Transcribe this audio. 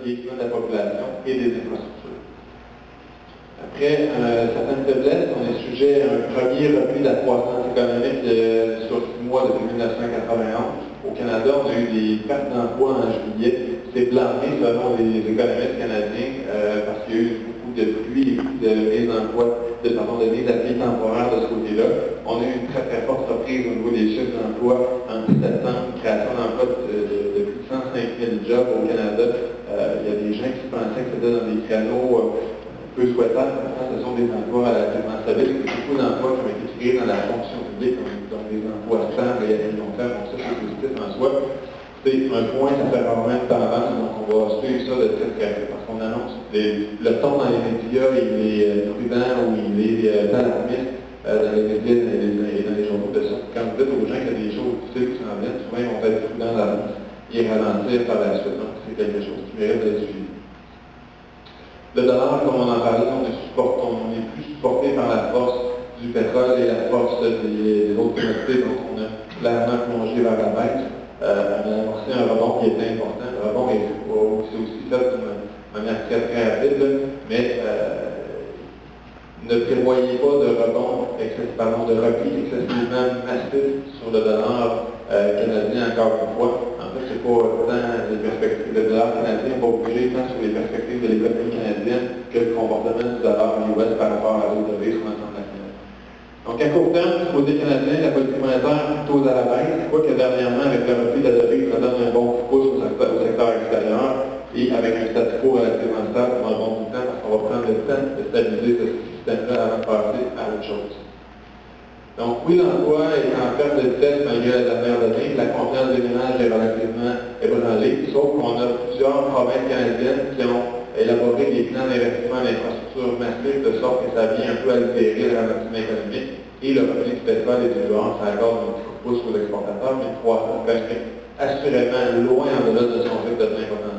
vieillissement de la population et des infrastructures. Après certaines faiblesses, on est sujet à un premier repli de la croissance économique sur 6 mois depuis 1991. Au Canada, on a eu des pertes d'emplois en juillet. C'est blâmé selon les économistes canadiens parce qu'il y a eu beaucoup de pluie et beaucoup de mises à pied temporaires de ce côté-là. On a eu une très très forte reprise au niveau des chiffres d'emploi en septembre, une création d'emplois de plus de 105 000 jobs au Canada. Il y a des gens qui pensaient que c'était dans des créneaux peu souhaitables. Pourtant, ce sont des emplois relativement stables. Beaucoup d'emplois qui ont été créés dans la fonction publique, donc des emplois stables et à long terme. Donc ça, c'est positif en soi. C'est un point, ça fait vraiment une tendance, donc on va suivre ça de très près, parce qu'on annonce le ton dans les médias, il est prudent ou il est alarmiste dans les médias et dans les journaux de ça. Quand vous dites aux gens qu'il y a des choses difficiles qui s'en viennent, souvent ils vont être prudents d'avance et ralentir par la suite. Donc c'est quelque chose qui mérite d'être suivi. Le dollar, comme on en parlait, on est plus supporté par la force du pétrole et la force des autres commodités, donc on a clairement plongé vers la baisse. On a amorcé un rebond qui était important. Le rebond c'est aussi fait d'une manière très très rapide, mais ne prévoyez pas de rebond, de repli excessivement massif sur le dollar canadien encore une fois. En fait, c'est pas tant les perspectives. Le dollar canadien va bouger tant sur les perspectives de l'économie canadienne que le comportement du dollar US par rapport à l'autre devise sur l'international. Donc, à court terme, du côté canadien, la politique monétaire plutôt à la baisse. Je crois que dernièrement, avec le repli de la devise, ça donne un bon coup de pouce au secteur extérieur et avec un statu quo relativement stable pour un bon bout de temps, parce qu'on va prendre le temps de stabiliser ce système-là avant de passer à autre chose. Donc, oui, l'emploi est en perte de vitesse malgré la dernière donnée. La confiance des ménages est relativement ébranlée, sauf qu'on a plusieurs provinces canadiennes qui ont élaborer des plans d'investissement en infrastructure massifs de sorte que ça vient un peu altérer le ralentissement économique et le revenu du pétrole et du beurre, ça accorde un coup de pouce aux exportateurs, mais une croissance reste assurément loin en delà de son rythme de plein potentiel.